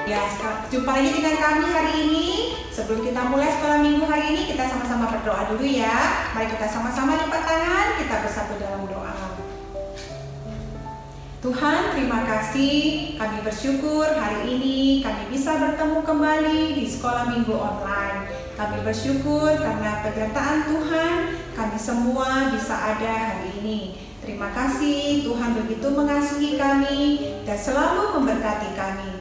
Ya, jumpa lagi dengan kami hari ini. Sebelum kita mulai sekolah minggu hari ini, kita sama-sama berdoa dulu ya. Mari kita sama-sama lipat tangan, kita bersatu dalam doa. Tuhan, terima kasih. Kami bersyukur hari ini kami bisa bertemu kembali di sekolah minggu online. Kami bersyukur karena penyertaan Tuhan, kami semua bisa ada hari ini. Terima kasih, Tuhan begitu mengasihi kami dan selalu memberkati kami.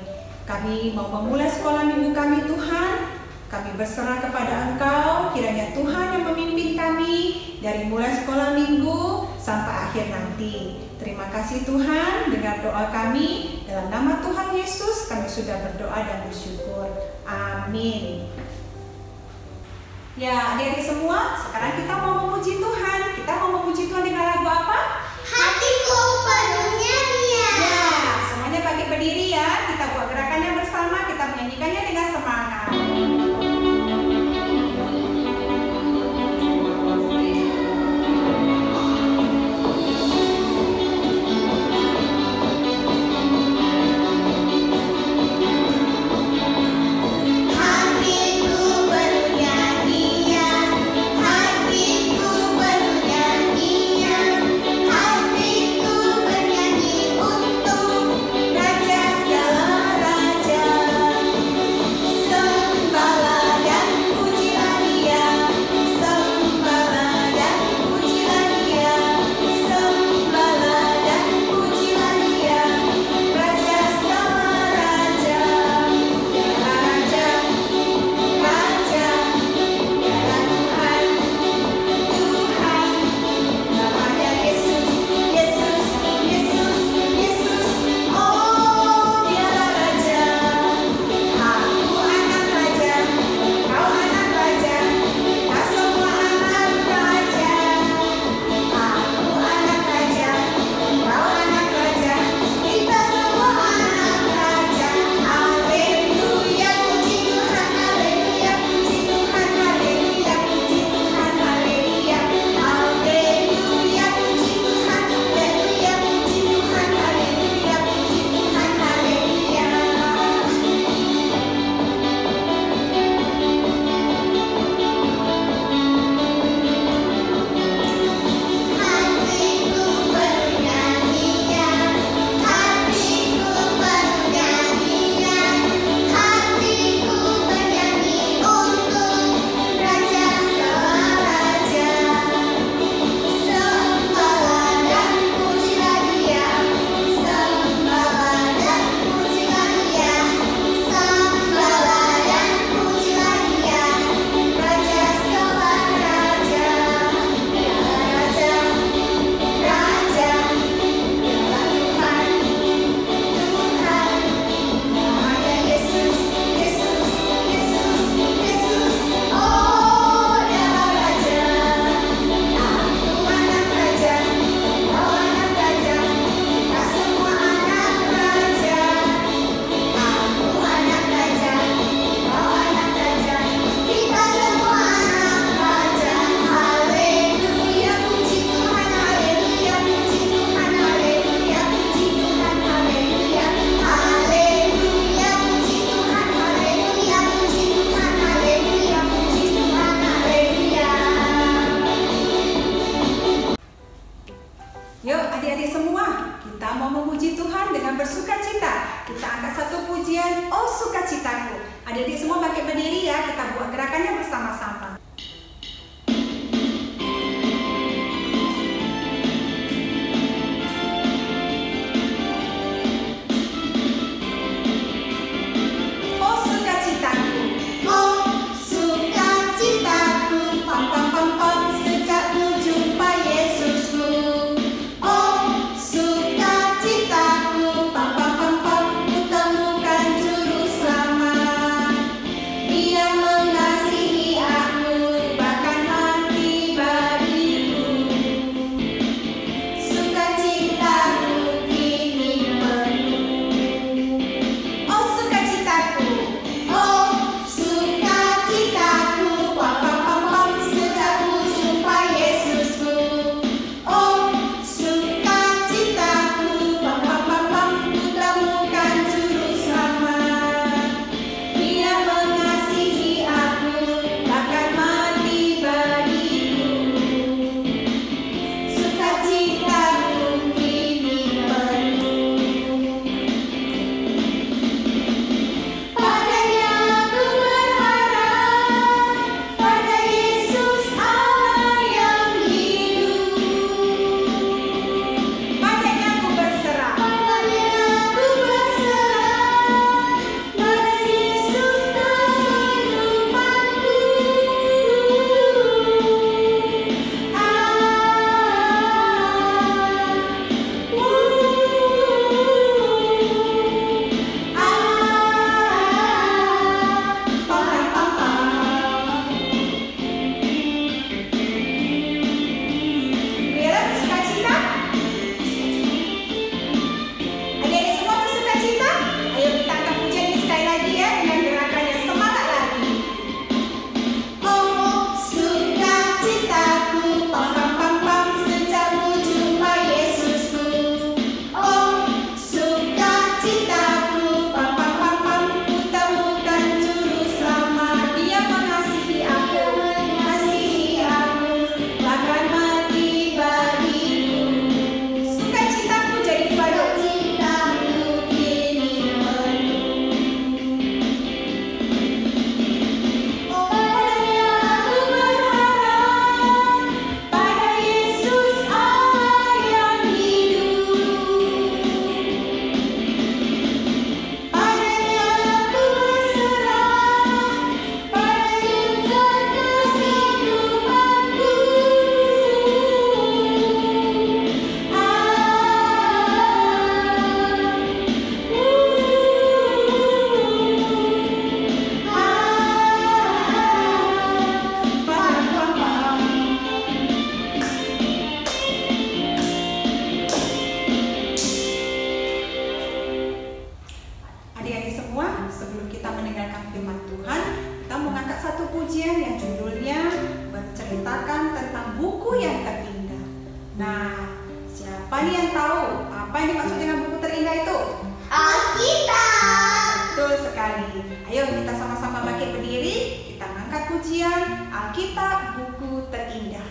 Kami mau memulai sekolah minggu kami, Tuhan. Kami berserah kepada Engkau, kiranya Tuhan yang memimpin kami dari mulai sekolah minggu sampai akhir nanti. Terima kasih Tuhan, dengar doa kami. Dalam nama Tuhan Yesus kami sudah berdoa dan bersyukur. Amin. Ya, adik-adik semua, sekarang kita mau memuji Tuhan. Kita mau memuji Tuhan dengan lagu apa? Hatiku penuh nyanyian. Ya, semuanya bangkit berdiri ya. Kita buat gerakannya bersama, kita menyanyikannya dengan semangat. Yuk adik-adik semua, kita mau memuji Tuhan dengan bersukacita. Kita angkat satu pujian, oh sukacitaku. Adik-adik semua bangkit berdiri ya, kita buat gerakannya bersama-sama. Oh sukacitaku, oh sukacitaku, pam pam pam pam, sejak ku jumpa Yesusku. Temukan juru selamat, Dia mengasihi aku. sebelum kita mendengarkan firman Tuhan, kita mengangkat satu pujian yang judulnya menceritakan tentang buku yang terindah. Nah, siapa nih yang tahu apa yang dimaksud dengan buku terindah itu? Alkitab. Betul sekali. Ayo kita sama-sama bangkit berdiri, kita angkat pujian Alkitab buku terindah.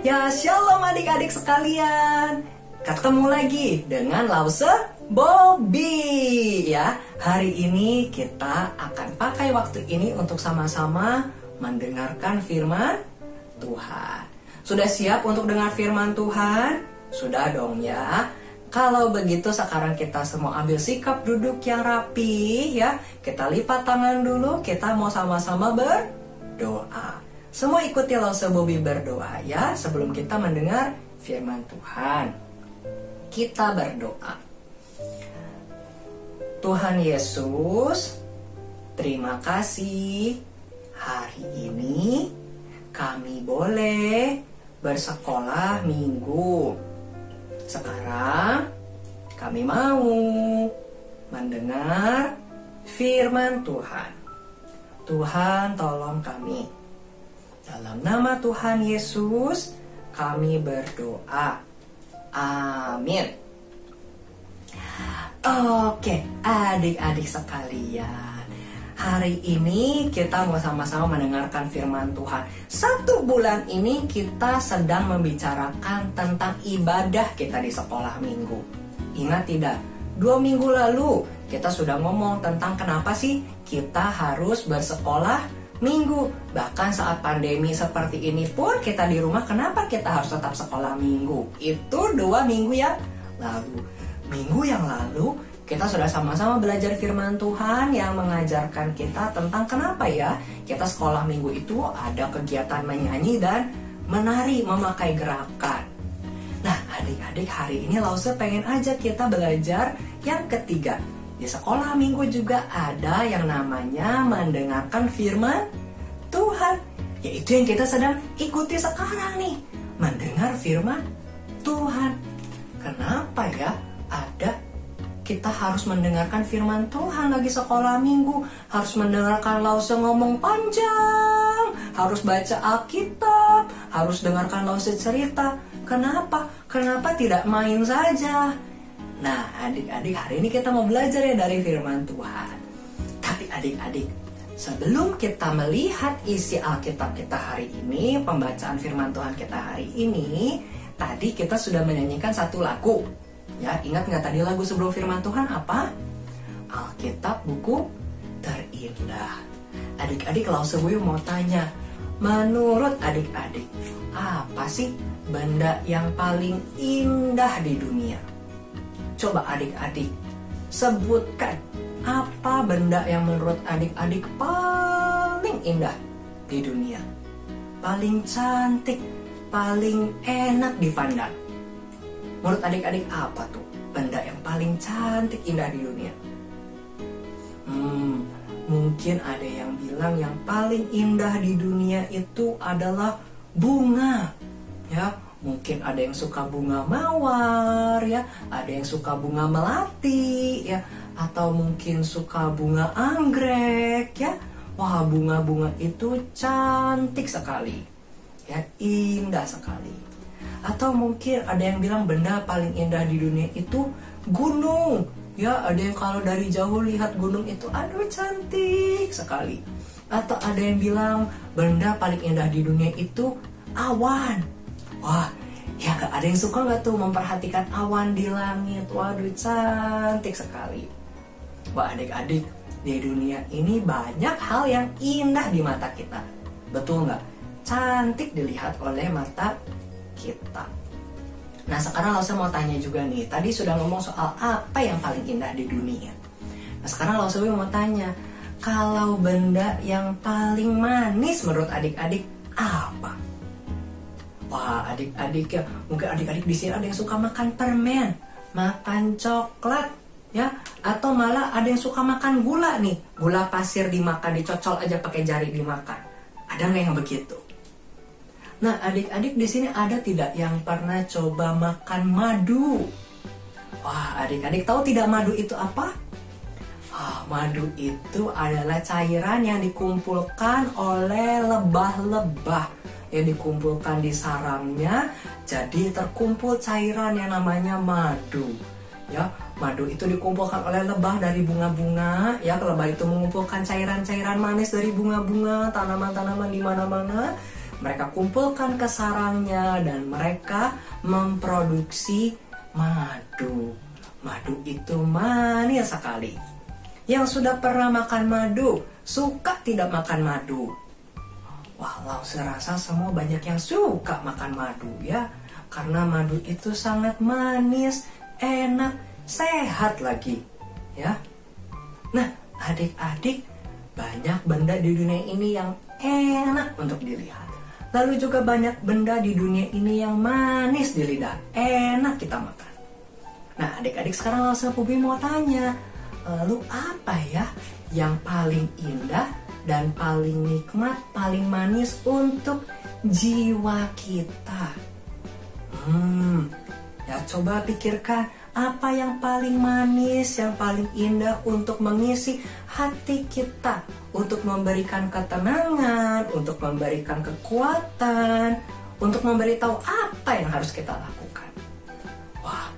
Ya, shalom adik-adik sekalian. Ketemu lagi dengan Lause Bobby ya. Hari ini kita akan pakai waktu ini untuk sama-sama mendengarkan firman Tuhan. Sudah siap untuk dengar firman Tuhan? Sudah dong ya. Kalau begitu sekarang kita semua ambil sikap duduk yang rapi ya. Kita lipat tangan dulu, kita mau sama-sama berdoa. Semua ikuti Lause Bobby berdoa ya sebelum kita mendengar firman Tuhan. Kita berdoa. Tuhan Yesus, terima kasih hari ini kami boleh bersekolah minggu. Sekarang kami mau mendengar firman Tuhan. Tuhan tolong kami. Dalam nama Tuhan Yesus, kami berdoa. Amin. Oke, adik-adik sekalian. Hari ini kita mau sama-sama mendengarkan firman Tuhan. 1 bulan ini kita sedang membicarakan tentang ibadah kita di sekolah minggu. Ingat tidak? 2 minggu lalu kita sudah ngomong tentang kenapa sih kita harus bersekolah minggu. Bahkan saat pandemi seperti ini pun kita di rumah, kenapa kita harus tetap sekolah minggu? Itu 2 minggu yang lalu. Minggu yang lalu kita sudah sama-sama belajar firman Tuhan yang mengajarkan kita tentang kenapa ya kita sekolah minggu itu ada kegiatan menyanyi dan menari memakai gerakan. Nah adik-adik, hari ini Lause pengen aja kita belajar yang ketiga. Di sekolah minggu juga ada yang namanya mendengarkan firman Tuhan. Yaitu yang kita sedang ikuti sekarang nih. Mendengar firman Tuhan. Kenapa ya kita harus mendengarkan firman Tuhan lagi sekolah minggu? Harus mendengarkan Lause ngomong panjang. Harus baca Alkitab. Harus dengarkan Lause cerita. Kenapa? Kenapa tidak main saja? Nah adik-adik, hari ini kita mau belajar ya dari firman Tuhan. Tapi adik-adik, sebelum kita melihat isi Alkitab kita hari ini, pembacaan firman Tuhan kita hari ini, tadi kita sudah menyanyikan satu lagu. Ya, ingat nggak tadi lagu sebelum firman Tuhan apa? Alkitab buku terindah. Adik-adik Lause Buyung mau tanya, menurut adik-adik, apa sih benda yang paling indah di dunia? Coba adik-adik sebutkan, apa benda yang menurut adik-adik paling indah di dunia? Paling cantik, paling enak dipandang. Menurut adik-adik apa tuh benda yang paling cantik, indah di dunia? Mungkin ada yang bilang yang paling indah di dunia itu adalah bunga. Ya, mungkin ada yang suka bunga mawar, ya, ada yang suka bunga melati, ya, atau mungkin suka bunga anggrek, ya. Wah, bunga-bunga itu cantik sekali, ya, indah sekali. Atau mungkin ada yang bilang benda paling indah di dunia itu gunung. Ya, ada yang kalau dari jauh lihat gunung itu, aduh cantik sekali. Atau ada yang bilang benda paling indah di dunia itu awan. Wah, ya ada yang suka nggak tuh memperhatikan awan di langit? Waduh, cantik sekali. Wah, adik-adik, di dunia ini banyak hal yang indah di mata kita. Betul nggak? Cantik dilihat oleh mata kita. Nah, sekarang Lause mau tanya juga nih. Tadi sudah ngomong soal apa yang paling indah di dunia. Nah, sekarang Lause mau tanya, kalau benda yang paling manis menurut adik-adik apa? Wah, adik-adik ya, mungkin adik-adik di sini ada yang suka makan permen, makan coklat, ya, atau malah ada yang suka makan gula nih, gula pasir dimakan, dicocol aja pakai jari dimakan. Ada nggak yang begitu? Nah, adik-adik di sini ada tidak yang pernah coba makan madu? Wah, adik-adik tahu tidak madu itu apa? Madu itu adalah cairan yang dikumpulkan oleh lebah-lebah, yang dikumpulkan di sarangnya, jadi terkumpul cairan yang namanya madu. Ya, madu itu dikumpulkan oleh lebah dari bunga-bunga. Ya, lebah itu mengumpulkan cairan-cairan manis dari bunga-bunga, tanaman-tanaman di mana-mana. Mereka kumpulkan ke sarangnya dan mereka memproduksi madu. Madu itu manis sekali. Yang sudah pernah makan madu, suka tidak makan madu? Wah, saya rasa semua banyak yang suka makan madu, ya. Karena madu itu sangat manis, enak, sehat lagi, ya. Nah, adik-adik, banyak benda di dunia ini yang enak untuk dilihat. Lalu juga banyak benda di dunia ini yang manis di lidah, enak kita makan. Nah, adik-adik sekarang Lause Pubi mau tanya, lalu apa ya yang paling indah dan paling nikmat, paling manis untuk jiwa kita? Ya coba pikirkan, apa yang paling manis, yang paling indah untuk mengisi hati kita, untuk memberikan ketenangan, untuk memberikan kekuatan, untuk memberitahu apa yang harus kita lakukan. Wah,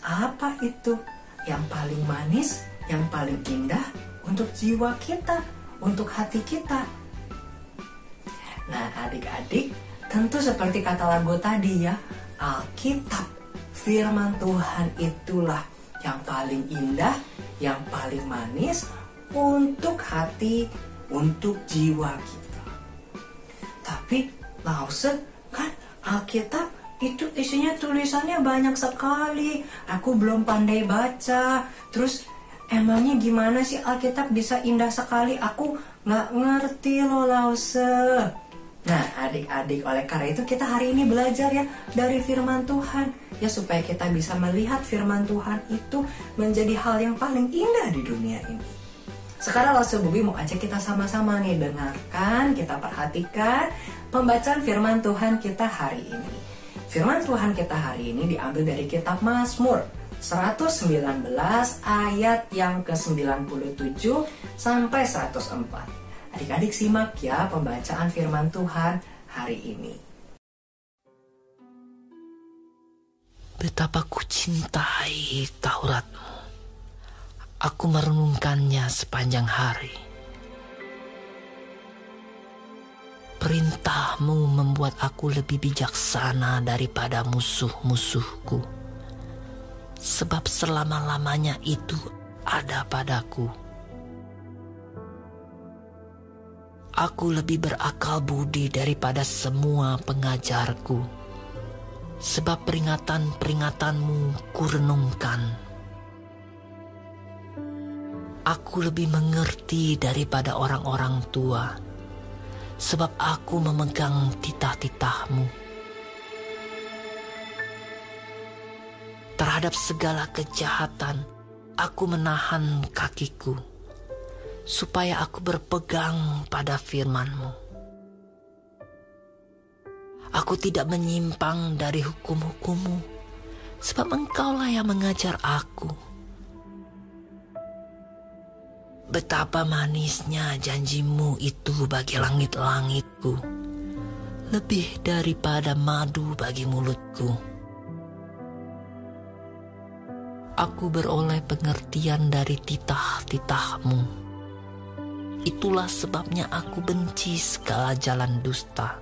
apa itu yang paling manis, yang paling indah untuk jiwa kita, untuk hati kita? Nah, adik-adik, tentu seperti kata lagu tadi ya, Alkitab, firman Tuhan itulah yang paling indah, yang paling manis untuk hati, untuk jiwa kita. Tapi Lause, kan Alkitab itu isinya tulisannya banyak sekali. Aku belum pandai baca. Terus emangnya gimana sih Alkitab bisa indah sekali? Aku nggak ngerti loh Lause. Nah, adik-adik, oleh karena itu kita hari ini belajar ya dari firman Tuhan, ya supaya kita bisa melihat firman Tuhan itu menjadi hal yang paling indah di dunia ini. Sekarang Lause Bubi mau ajak kita sama-sama nih dengarkan, kita perhatikan pembacaan firman Tuhan kita hari ini. Firman Tuhan kita hari ini diambil dari kitab Mazmur 119 ayat yang ke-97 sampai 104. Adik-adik simak ya pembacaan firman Tuhan hari ini. Betapa ku cintai Taurat-Mu. Aku merenungkannya sepanjang hari. perintah-Mu membuat aku lebih bijaksana daripada musuh-musuhku, sebab selama-lamanya itu ada padaku. Aku lebih berakal budi daripada semua pengajarku, sebab peringatan-peringatan-Mu kurenungkan. Aku lebih mengerti daripada orang-orang tua, sebab aku memegang titah-titah-Mu. Terhadap segala kejahatan, aku menahan kakiku, supaya aku berpegang pada firman-Mu. Aku tidak menyimpang dari hukum-hukum-Mu, sebab Engkaulah yang mengajar aku. Betapa manisnya janji-Mu itu bagi langit-langitku, lebih daripada madu bagi mulutku. Aku beroleh pengertian dari titah-titah-Mu. Itulah sebabnya aku benci segala jalan dusta.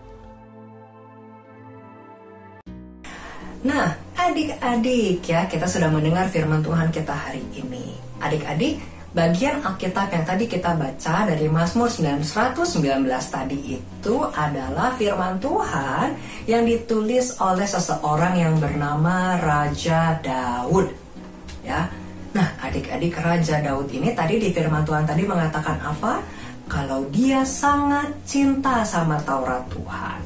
Nah, adik-adik ya, kita sudah mendengar firman Tuhan kita hari ini. Adik-adik, bagian Alkitab yang tadi kita baca dari Mazmur 119 tadi itu adalah firman Tuhan yang ditulis oleh seseorang yang bernama Raja Daud. Ya. Nah, adik-adik, Raja Daud ini tadi di firman Tuhan tadi mengatakan apa? Kalau dia sangat cinta sama Taurat Tuhan.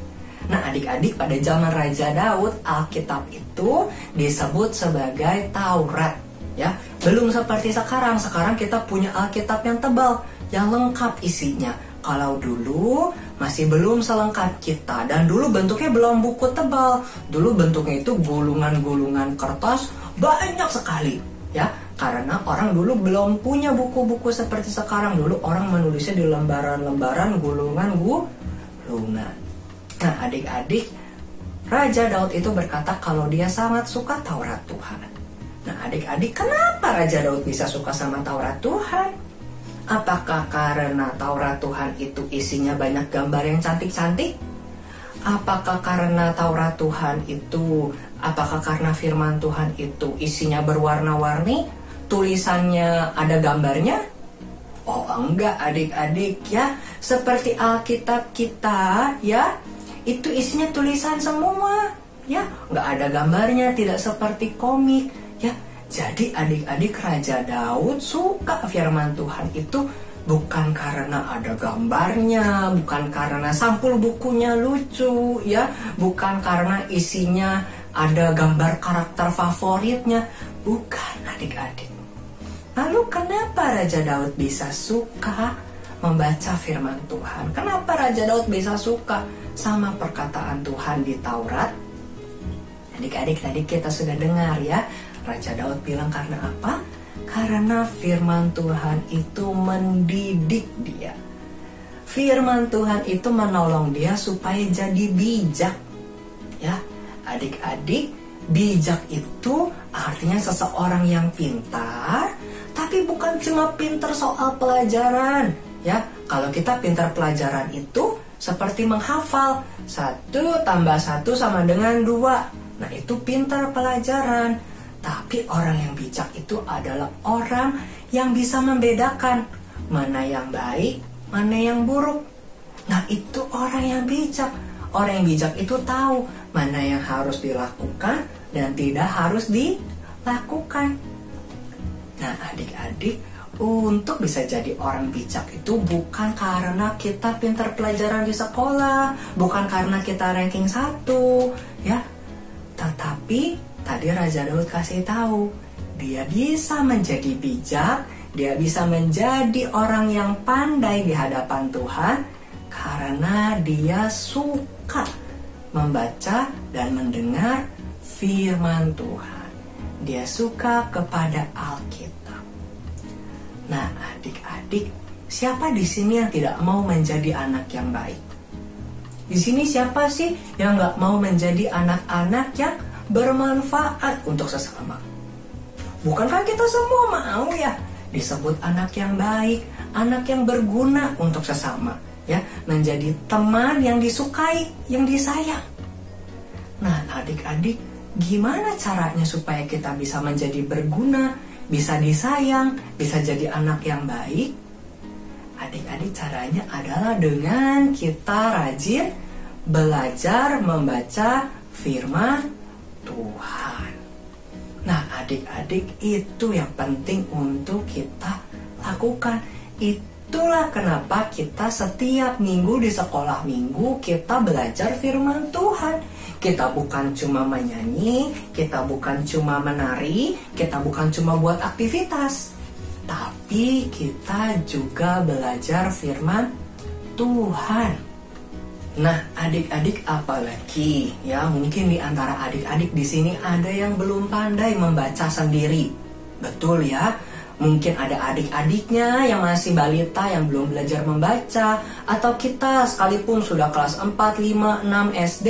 Nah, adik-adik, pada zaman Raja Daud, Alkitab itu disebut sebagai Taurat. Ya, belum seperti sekarang. Sekarang kita punya Alkitab yang tebal, yang lengkap isinya. Kalau dulu masih belum selengkap kita, dan dulu bentuknya belum buku tebal. Dulu bentuknya itu gulungan-gulungan kertas banyak sekali. Ya, karena orang dulu belum punya buku-buku seperti sekarang. Dulu orang menulisnya di lembaran-lembaran, gulungan-gulungan. Nah, adik-adik, Raja Daud itu berkata kalau dia sangat suka Taurat Tuhan. Nah, adik-adik, kenapa Raja Daud bisa suka sama Taurat Tuhan? Apakah karena Taurat Tuhan itu isinya banyak gambar yang cantik-cantik? Apakah karena Taurat Tuhan itu, apakah karena firman Tuhan itu isinya berwarna-warni, tulisannya ada gambarnya? Oh enggak, adik-adik ya, seperti Alkitab kita ya, itu isinya tulisan semua ya, nggak ada gambarnya, tidak seperti komik ya. Jadi adik-adik, Raja Daud suka firman Tuhan itu bukan karena ada gambarnya, bukan karena sampul bukunya lucu ya, bukan karena isinya ada gambar karakter favoritnya, bukan adik-adik. Lalu kenapa Raja Daud bisa suka membaca firman Tuhan? Kenapa Raja Daud bisa suka sama perkataan Tuhan di Taurat? Adik-adik, tadi kita sudah dengar ya, Raja Daud bilang karena apa? Karena firman Tuhan itu mendidik dia. Firman Tuhan itu menolong dia supaya jadi bijak. Ya, adik-adik, bijak itu artinya seseorang yang pintar, tapi bukan cuma pintar soal pelajaran. Ya, kalau kita pintar pelajaran itu seperti menghafal 1 tambah 1 sama dengan 2. Nah, itu pintar pelajaran. Tapi orang yang bijak itu adalah orang yang bisa membedakan mana yang baik, mana yang buruk. Nah, itu orang yang bijak. Orang yang bijak itu tahu mana yang harus dilakukan dan tidak harus dilakukan. Nah, adik-adik, untuk bisa jadi orang bijak itu bukan karena kita pintar pelajaran di sekolah, bukan karena kita ranking 1, ya. Tetapi tadi Raja Daud kasih tahu, dia bisa menjadi bijak, dia bisa menjadi orang yang pandai di hadapan Tuhan karena dia suka membaca dan mendengar firman Tuhan. Dia suka kepada Alkitab. Nah, adik-adik, siapa di sini yang tidak mau menjadi anak yang baik? Di sini siapa sih yang nggak mau menjadi anak-anak yang bermanfaat untuk sesama? Bukankah kita semua mau ya disebut anak yang baik, anak yang berguna untuk sesama? Ya, menjadi teman yang disukai, yang disayang. Nah, adik-adik, gimana caranya supaya kita bisa menjadi berguna, bisa disayang, bisa jadi anak yang baik? Adik-adik, caranya adalah dengan kita rajin belajar membaca firman Tuhan. Nah, adik-adik, itu yang penting untuk kita lakukan. Itulah kenapa kita setiap minggu di sekolah minggu kita belajar firman Tuhan. Kita bukan cuma menyanyi, kita bukan cuma menari, kita bukan cuma buat aktivitas, tapi kita juga belajar firman Tuhan. Nah, adik-adik, apalagi ya, mungkin di antara adik-adik di sini ada yang belum pandai membaca sendiri. Betul ya? Mungkin ada adik-adiknya yang masih balita yang belum belajar membaca, atau kita sekalipun sudah kelas 4, 5, 6 SD,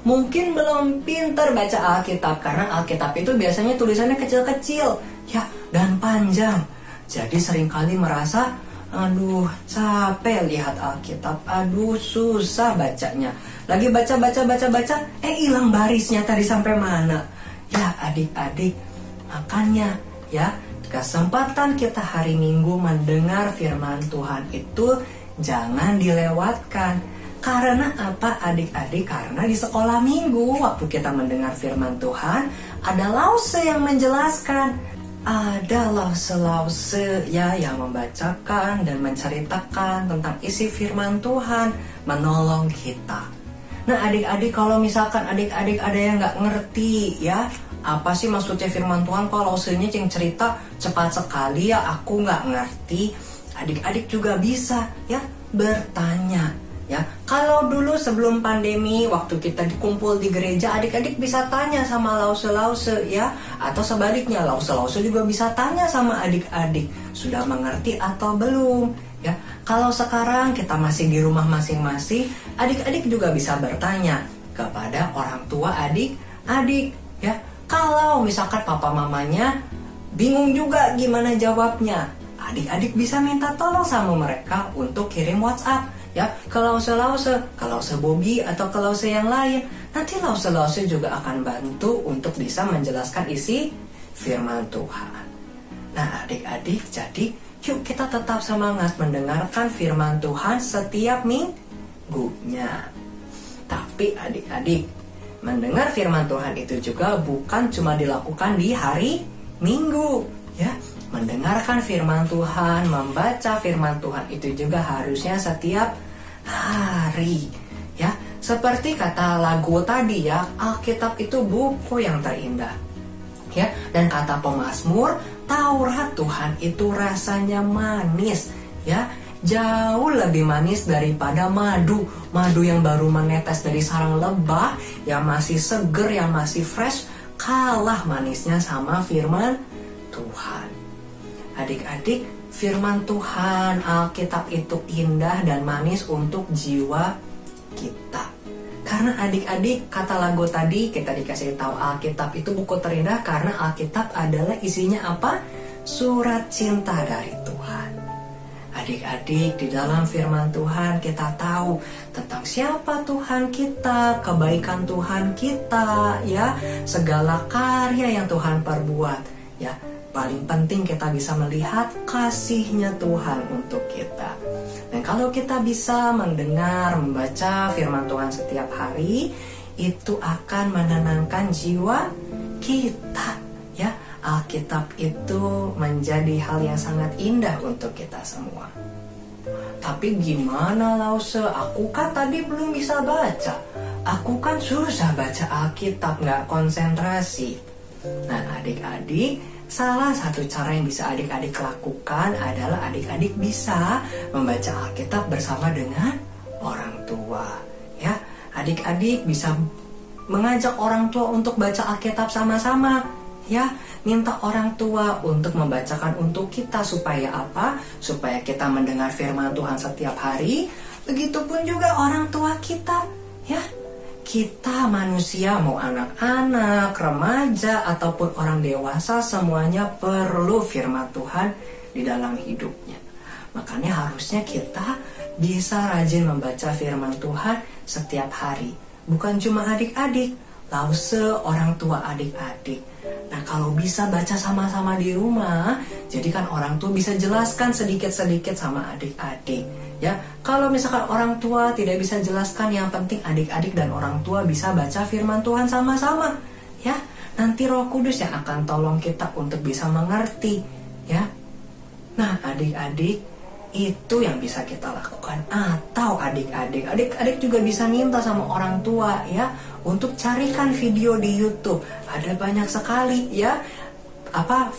mungkin belum pintar baca Alkitab, karena Alkitab itu biasanya tulisannya kecil-kecil ya dan panjang. Jadi seringkali merasa, aduh capek lihat Alkitab, aduh susah bacanya. Lagi baca, hilang barisnya tadi sampai mana. Ya adik-adik, makanya ya, kesempatan kita hari Minggu mendengar firman Tuhan itu jangan dilewatkan. Karena apa adik-adik? Karena di sekolah minggu waktu kita mendengar firman Tuhan, ada lause yang menjelaskan, ada lause-lause ya yang membacakan dan menceritakan tentang isi firman Tuhan, menolong kita. Nah adik-adik, kalau misalkan adik-adik ada yang gak ngerti ya, apa sih maksudnya firman Tuhan, kok lausenya yang cerita cepat sekali ya, aku gak ngerti. Adik-adik juga bisa ya bertanya. Ya, kalau dulu sebelum pandemi waktu kita dikumpul di gereja, adik-adik bisa tanya sama lause-lause ya, atau sebaliknya lause-lause juga bisa tanya sama adik-adik, sudah mengerti atau belum ya. Kalau sekarang kita masih di rumah masing-masing, adik-adik juga bisa bertanya kepada orang tua adik-adik ya. Kalau misalkan papa mamanya bingung juga gimana jawabnya, adik-adik bisa minta tolong sama mereka untuk kirim WhatsApp ya, ke lause-lause Bobby atau ke lause yang lain. Nanti lause-lause juga akan bantu untuk bisa menjelaskan isi firman Tuhan. Nah adik-adik, jadi yuk kita tetap semangat mendengarkan firman Tuhan setiap minggunya. Tapi adik-adik, mendengar firman Tuhan itu juga bukan cuma dilakukan di hari Minggu ya. Mendengarkan firman Tuhan, membaca firman Tuhan itu juga harusnya setiap hari ya. Seperti kata lagu tadi ya, Alkitab itu buku yang terindah ya. Dan kata pemazmur, Taurat Tuhan itu rasanya manis ya, jauh lebih manis daripada madu yang baru menetes dari sarang lebah, yang masih seger, yang masih fresh, kalah manisnya sama firman Tuhan. Adik-adik, firman Tuhan Alkitab itu indah dan manis untuk jiwa kita. Karena adik-adik, kata lagu tadi kita dikasih tahu Alkitab itu buku terindah karena Alkitab adalah isinya apa? Surat cinta dari Tuhan. Adik-adik, di dalam firman Tuhan kita tahu tentang siapa Tuhan kita, kebaikan Tuhan kita ya, segala karya yang Tuhan perbuat ya. Paling penting kita bisa melihat kasih-Nya Tuhan untuk kita. Dan kalau kita bisa mendengar, membaca firman Tuhan setiap hari, itu akan menenangkan jiwa kita ya. Alkitab itu menjadi hal yang sangat indah untuk kita semua. Tapi gimana lause? Aku kan tadi belum bisa baca. Aku kan susah baca Alkitab, gak konsentrasi. Nah adik-adik, salah satu cara yang bisa adik-adik lakukan adalah adik-adik bisa membaca Alkitab bersama dengan orang tua ya. Adik-adik bisa mengajak orang tua untuk baca Alkitab sama-sama ya. Minta orang tua untuk membacakan untuk kita, supaya apa? Supaya kita mendengar firman Tuhan setiap hari. Begitupun juga orang tua kita ya. Kita manusia, mau anak-anak, remaja, ataupun orang dewasa, semuanya perlu firman Tuhan di dalam hidupnya. Makanya harusnya kita bisa rajin membaca firman Tuhan setiap hari. Bukan cuma adik-adik, lause orang tua adik-adik. Nah, kalau bisa baca sama-sama di rumah, jadi kan orang tua bisa jelaskan sedikit-sedikit sama adik-adik. Ya, kalau misalkan orang tua tidak bisa jelaskan, yang penting adik-adik dan orang tua bisa baca firman Tuhan sama-sama. Ya, nanti Roh Kudus yang akan tolong kita untuk bisa mengerti. Ya, nah adik-adik itu yang bisa kita lakukan. Atau adik-adik juga bisa minta sama orang tua ya untuk carikan video di YouTube. Ada banyak sekali ya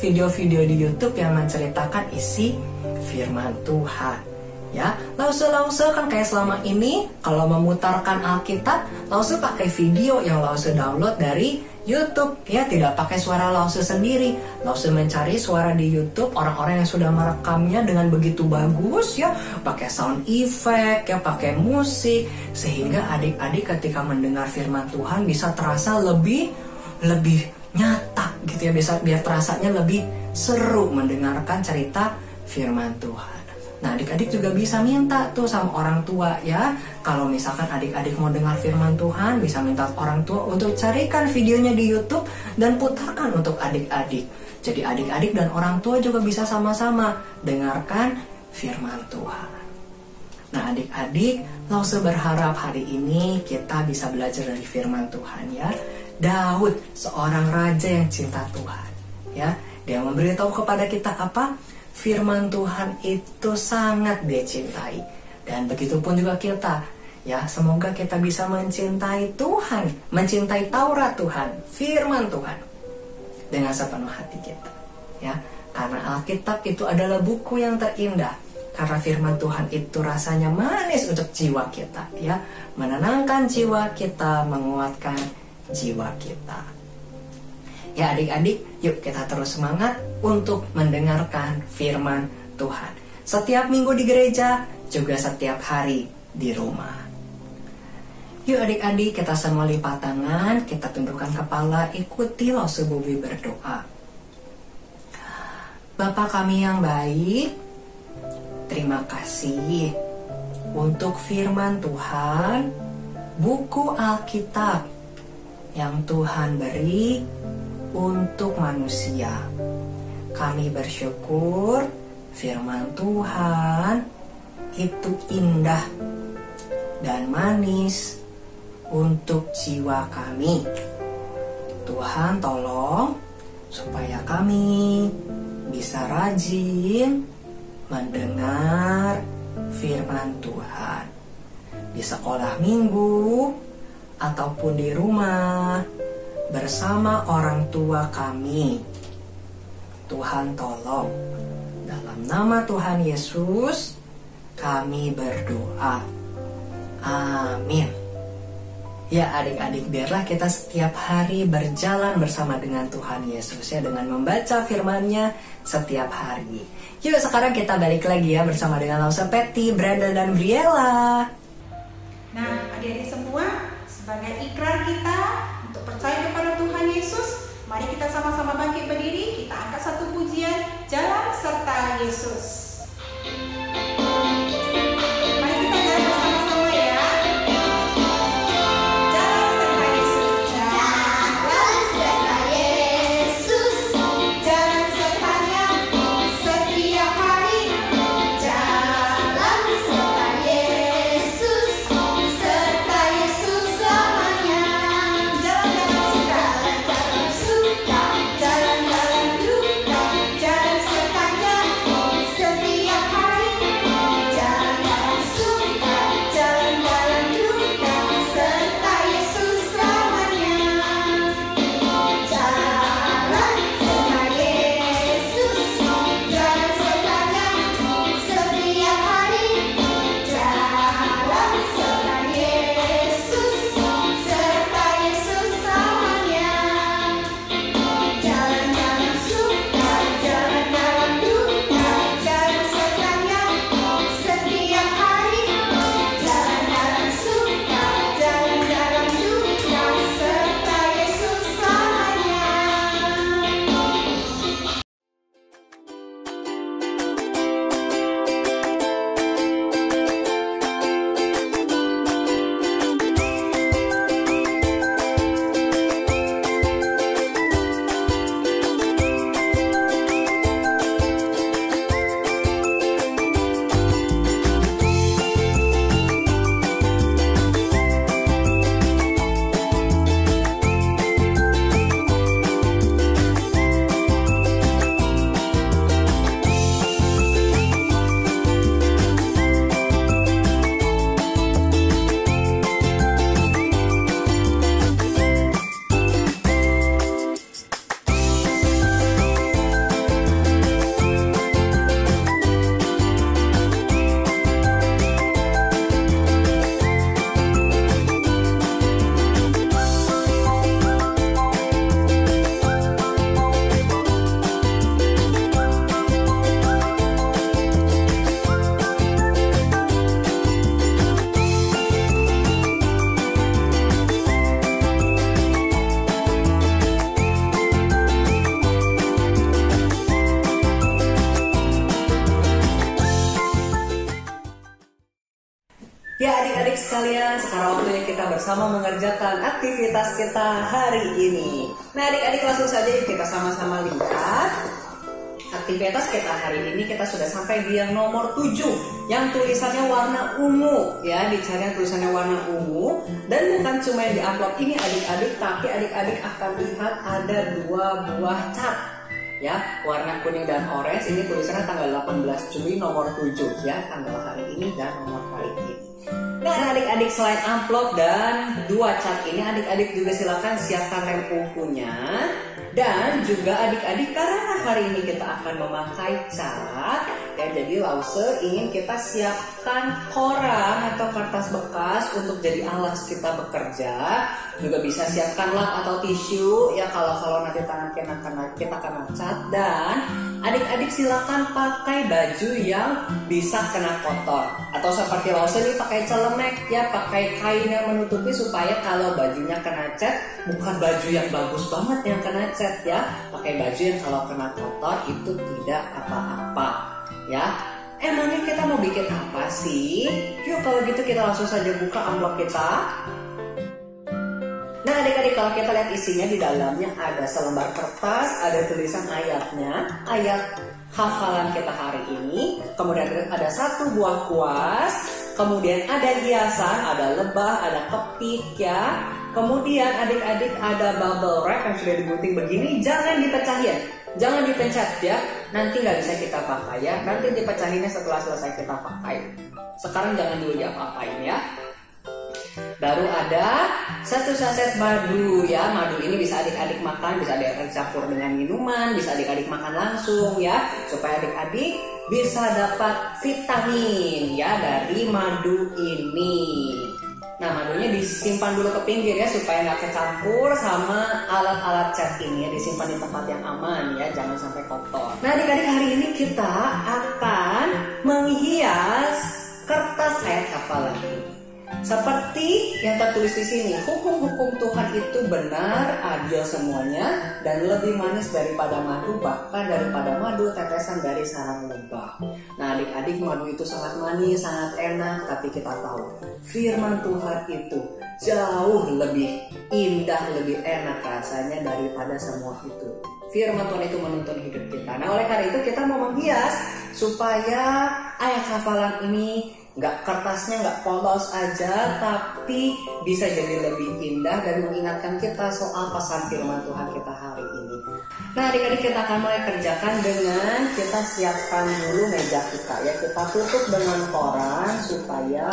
video-video di YouTube yang menceritakan isi firman Tuhan. Ya, lause kan kayak selama ini kalau memutarkan Alkitab, lause pakai video yang lause download dari YouTube ya, tidak pakai suara lause sendiri. Lause mencari suara di YouTube orang-orang yang sudah merekamnya dengan begitu bagus ya, pakai sound effect ya, pakai musik, sehingga adik-adik ketika mendengar firman Tuhan bisa terasa lebih nyata gitu ya, bisa biar terasanya lebih seru mendengarkan cerita firman Tuhan. Nah, adik-adik juga bisa minta tuh sama orang tua ya. Kalau misalkan adik-adik mau dengar firman Tuhan, bisa minta orang tua untuk carikan videonya di YouTube dan putarkan untuk adik-adik. Jadi adik-adik dan orang tua juga bisa sama-sama dengarkan firman Tuhan. Nah, adik-adik, lause berharap hari ini kita bisa belajar dari firman Tuhan ya. Daud, seorang raja yang cinta Tuhan ya. Dia memberitahu kepada kita apa? Firman Tuhan itu sangat dia cintai. Dan begitu pun juga kita ya, semoga kita bisa mencintai Tuhan, mencintai Taurat Tuhan, firman Tuhan dengan sepenuh hati kita ya. Karena Alkitab itu adalah buku yang terindah. Karena firman Tuhan itu rasanya manis untuk jiwa kita ya, menenangkan jiwa kita, menguatkan jiwa kita. Ya adik-adik, yuk kita terus semangat untuk mendengarkan firman Tuhan. Setiap minggu di gereja, juga setiap hari di rumah. Yuk adik-adik, kita semua lipat tangan, kita tundukkan kepala, ikuti lause Bobi berdoa. Bapa kami yang baik, terima kasih untuk firman Tuhan, buku Alkitab yang Tuhan beri untuk manusia. Kami bersyukur firman Tuhan itu indah dan manis untuk jiwa kami. Tuhan tolong supaya kami bisa rajin mendengar firman Tuhan di sekolah minggu ataupun di rumah bersama orang tua kami. Tuhan tolong, dalam nama Tuhan Yesus kami berdoa. Amin. Ya adik-adik, biarlah kita setiap hari berjalan bersama dengan Tuhan Yesus ya, dengan membaca firman-Nya setiap hari. Yuk sekarang kita balik lagi ya bersama dengan Lause Patty, Brenda dan Briella. Nah adik-adik semua, sebagai ikrar kita untuk percaya kepada Tuhan Yesus, mari kita sama-sama bangkit berdiri, kita angkat satu pujian, Jalan Serta Yesus. Mari kita jalan bersama-sama ya. Jalan serta Yesus, jalan serta Yesus, jalan sertanya setiap hari. Jalan serta Yesus, serta Yesus selamanya. Jalan-jalan suka, jalan-jalan duka, jalan sertanya setiap hari. waktunya kita bersama mengerjakan aktivitas kita hari ini. Nah adik-adik langsung saja yuk kita sama-sama lihat. Aktivitas kita hari ini kita sudah sampai di yang nomor 7 yang tulisannya warna ungu ya, dicari yang tulisannya warna ungu. Dan bukan cuma yang di amplop ini adik-adik, tapi adik-adik akan lihat ada 2 buah cat ya, warna kuning dan orange. Ini tulisannya tanggal 18 Juli nomor 7 ya, tanggal hari ini dan nomor hari ini. Nah adik-adik selain amplop dan 2 cat ini, adik-adik juga silakan siapkan lem ungunya. Dan juga adik-adik karena hari ini kita akan memakai cat ya, jadi Lause ingin kita siapkan koran atau kertas bekas untuk jadi alas kita bekerja. Juga bisa siapkan lap atau tisu ya kalau nanti tangan kita kena cat. Dan adik-adik silakan pakai baju yang bisa kena kotor, atau seperti Lause ini pakai celemek ya, pakai kain yang menutupi supaya kalau bajunya kena cat bukan baju yang bagus banget yang kena cat ya, pakai baju yang kalau kena kotor itu tidak apa-apa ya. Emangnya kita mau bikin apa sih? Yuk kalau gitu kita langsung saja buka amplop kita. Nah adik-adik kalau kita lihat isinya, di dalamnya ada selembar kertas, ada tulisan ayatnya, ayat hafalan kita hari ini. Kemudian ada 1 buah kuas, kemudian ada hiasan, ada lebah, ada kepik ya. Kemudian adik-adik ada bubble wrap yang sudah digunting begini, jangan dipecahin, jangan dipencet ya, nanti nggak bisa kita pakai ya, nanti dipecahinnya setelah selesai kita pakai. Sekarang jangan dulu diapa-apain ya. Baru ada 1 saset madu ya, madu ini bisa adik-adik makan, bisa adik-adik campur dengan minuman, bisa adik-adik makan langsung ya, supaya adik-adik bisa dapat vitamin ya dari madu ini. Nah madunya disimpan dulu ke pinggir ya, supaya nggak kecampur sama alat-alat cat ini ya, disimpan di tempat yang aman ya, jangan sampai kotor. Nah adik-adik hari ini kita akan menghias kertas ayat hafalan ini. Seperti yang tertulis di sini, hukum-hukum Tuhan itu benar, adil semuanya, dan lebih manis daripada madu, bahkan daripada madu tetesan dari sarang lebah. Nah adik-adik, madu itu sangat manis, sangat enak, tapi kita tahu firman Tuhan itu jauh lebih indah, lebih enak rasanya daripada semua itu. Firman Tuhan itu menuntun hidup kita. Nah oleh karena itu kita mau menghias supaya ayat hafalan ini kertasnya nggak polos aja, tapi bisa jadi lebih indah dan mengingatkan kita soal pesan firman Tuhan kita hari ini. Nah adik-adik kita akan mulai kerjakan dengan kita siapkan dulu meja kita ya, kita tutup dengan koran supaya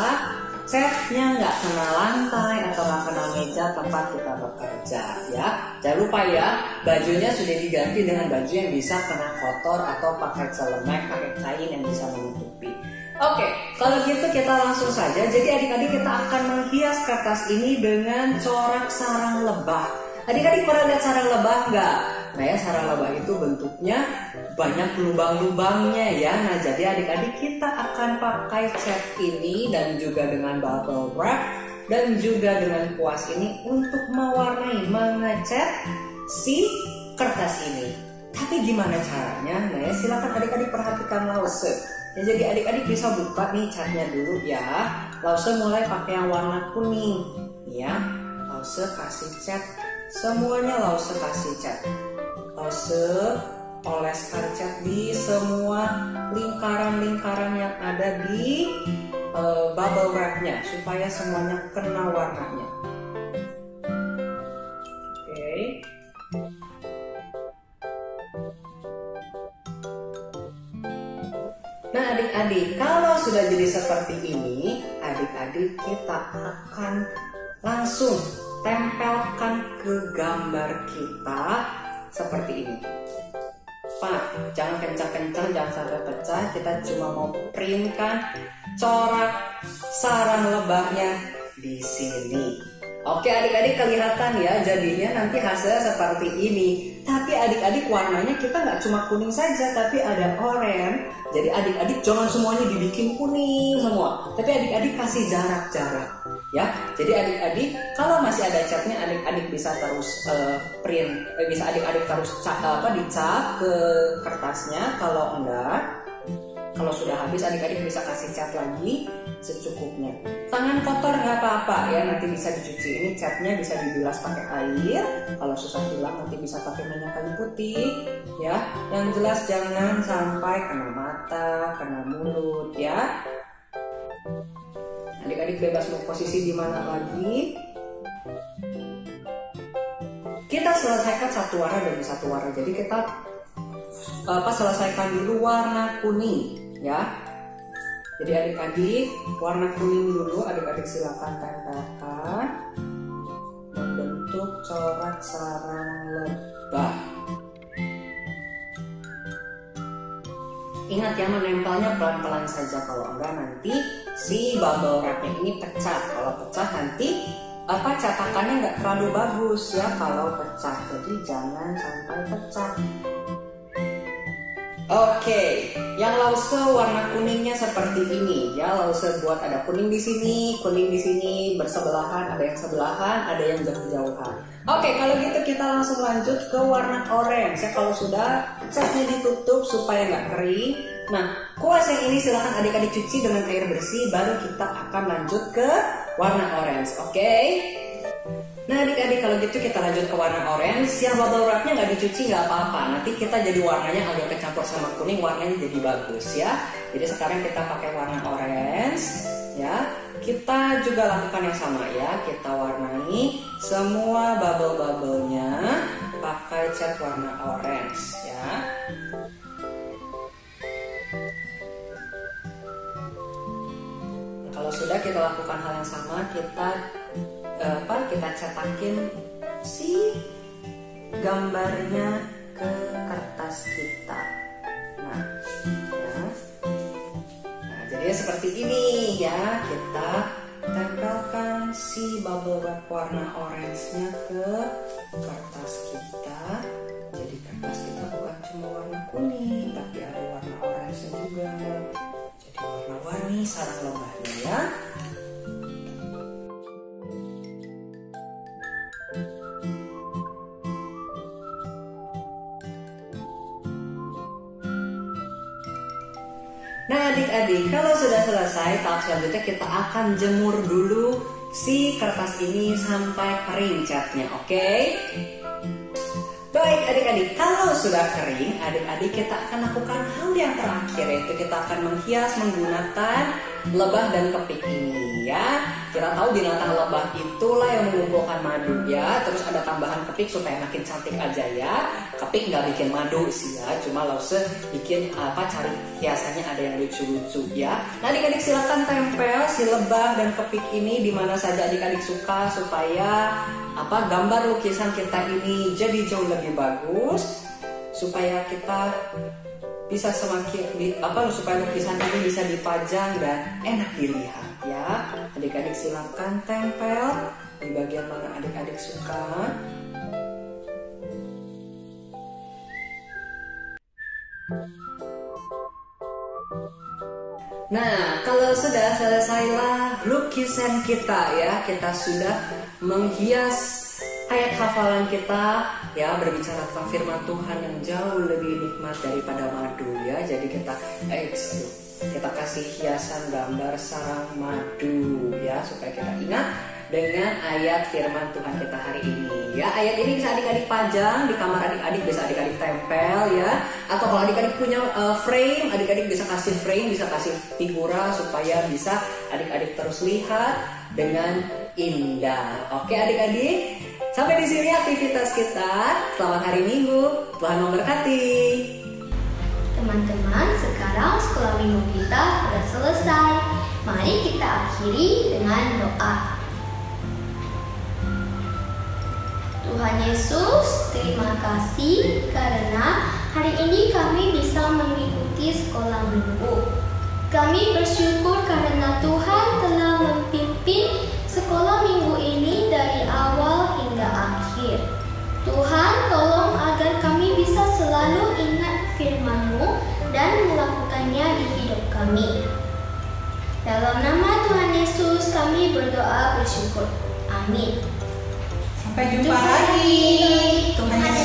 catnya nggak kena lantai atau nggak kena meja tempat kita bekerja ya. Jangan lupa ya, bajunya sudah diganti dengan baju yang bisa kena kotor atau pakai celemek, pakai kain yang bisa menutupi. Oke, kalau gitu kita langsung saja. Jadi adik-adik kita akan menghias kertas ini dengan corak sarang lebah. Adik-adik pernah lihat sarang lebah nggak? Nah ya, sarang lebah itu bentuknya banyak lubang-lubangnya ya. Nah jadi adik-adik kita akan pakai cat ini dan juga dengan bubble wrap dan juga dengan kuas ini untuk mewarnai, mengecat si kertas ini. Tapi gimana caranya? Nah ya, silakan adik-adik perhatikan Lause. Ya, jadi adik-adik bisa buka nih catnya dulu ya. Lause mulai pakai yang warna kuning ya. Lause kasih cat, semuanya Lause kasih cat. Lause oleskan cat di semua lingkaran-lingkaran yang ada di bubble wrapnya supaya semuanya kena warnanya. Oke. Nah adik-adik, kalau sudah jadi seperti ini, adik-adik kita akan langsung tempelkan ke gambar kita seperti ini. Pak, jangan kencang-kencang, jangan sampai pecah, kita cuma mau printkan corak sarang lebahnya di sini. Oke adik-adik kelihatan ya, jadinya nanti hasilnya seperti ini. Tapi adik-adik warnanya kita nggak cuma kuning saja, tapi ada oranye. Jadi adik-adik jangan semuanya dibikin kuning semua, tapi adik-adik kasih jarak-jarak ya. Jadi adik-adik kalau masih ada catnya, adik-adik bisa terus print, bisa adik-adik terus dicap ke kertasnya. Kalau enggak, kalau sudah habis adik-adik bisa kasih cat lagi secukupnya. Tangan kotor nggak apa-apa ya, nanti bisa dicuci. Ini catnya bisa dibilas pakai air. Kalau susah bilang nanti bisa pakai minyak kayu putih ya. Yang jelas jangan sampai kena mata, kena mulut ya. Adik-adik bebas mau posisi di mana lagi. Kita selesaikan satu warna demi satu warna. Jadi kita selesaikan dulu warna kuning ya. Jadi adik-adik warna kuning dulu, adik-adik silakan tempelkan membentuk corak sarang lebah. Ingat ya, menempelnya pelan-pelan saja, kalau enggak nanti si bubble wrapnya ini pecah. Kalau pecah nanti cetakannya nggak terlalu bagus ya kalau pecah. Jadi jangan sampai pecah. Oke, yang lause warna kuningnya seperti ini ya. Lause buat ada kuning di sini bersebelahan, ada yang sebelahan, ada yang jauh-jauhan. Oke, kalau gitu kita langsung lanjut ke warna orange ya. Kalau sudah catnya ditutup supaya nggak kering. Nah, kuas yang ini silahkan adik-adik cuci dengan air bersih, baru kita akan lanjut ke warna orange. Oke? Nah adik-adik, kalau gitu kita lanjut ke warna orange. Yang bubble wrapnya nggak dicuci nggak apa-apa. Nanti kita jadi warnanya agak kecampur sama kuning, warnanya jadi bagus ya. Jadi sekarang kita pakai warna orange ya. Kita juga lakukan yang sama ya. Kita warnai semua bubble-bubblenya pakai cat warna orange ya. Nah, kalau sudah kita lakukan hal yang sama, kita cetakin si gambarnya ke kertas kita. Nah, jadi seperti ini ya. Kita tempelkan si bubble wrap warna orange-nya ke kertas kita. Jadi kertas kita bukan cuma warna kuning, tapi ada warna orange-nya juga. Jadi warna-warni sarang lebahnya ya. Nah adik-adik, kalau sudah selesai, tahap selanjutnya kita akan jemur dulu si kertas ini sampai kering catnya, oke? Baik adik-adik, kalau sudah kering, adik-adik kita akan lakukan hal yang terakhir, yaitu kita akan menghias menggunakan lebah dan kepik ini ya. Kita tahu binatang lebah itulah yang mengumpulkan madu ya. Terus ada tambahan kepik supaya makin cantik aja ya. Kepik nggak bikin madu sih ya, cuma lause bikin cari hiasannya ada yang lucu-lucu ya. Nah adik-adik silakan tempel si lebah dan kepik ini di mana saja adik-adik suka supaya gambar lukisan kita ini jadi jauh lebih bagus, supaya kita bisa supaya lukisan ini bisa dipajang dan enak dilihat ya. Adik-adik silakan tempel di bagian mana adik-adik suka. Nah, kalau sudah selesailah lukisan kita ya, kita sudah menghias ayat hafalan kita ya, berbicara tentang firman Tuhan yang jauh lebih nikmat daripada madu ya. Jadi kita kasih hiasan gambar sarang madu ya, supaya kita ingat dengan ayat firman Tuhan kita hari ini ya. Ayat ini bisa adik-adik pajang di kamar adik-adik, bisa adik-adik tempel ya. Atau kalau adik-adik punya frame, adik-adik bisa kasih frame, bisa kasih figura supaya bisa adik-adik terus lihat dengan indah. Oke adik-adik, sampai di sini aktivitas kita. Selamat hari Minggu, Tuhan memberkati. Teman-teman, sekarang sekolah minggu kita sudah selesai. Mari kita akhiri dengan doa. Tuhan Yesus, terima kasih karena hari ini kami bisa mengikuti sekolah minggu. Kami bersyukur karena Tuhan telah memimpin sekolah minggu ini dari awal hingga akhir. Tuhan, tolong agar kami bisa selalu ingat firman-Mu dan melakukannya di hidup kami. Dalam nama Tuhan Yesus kami berdoa bersyukur. Amin. Sampai jumpa lagi. Tuhan Yesus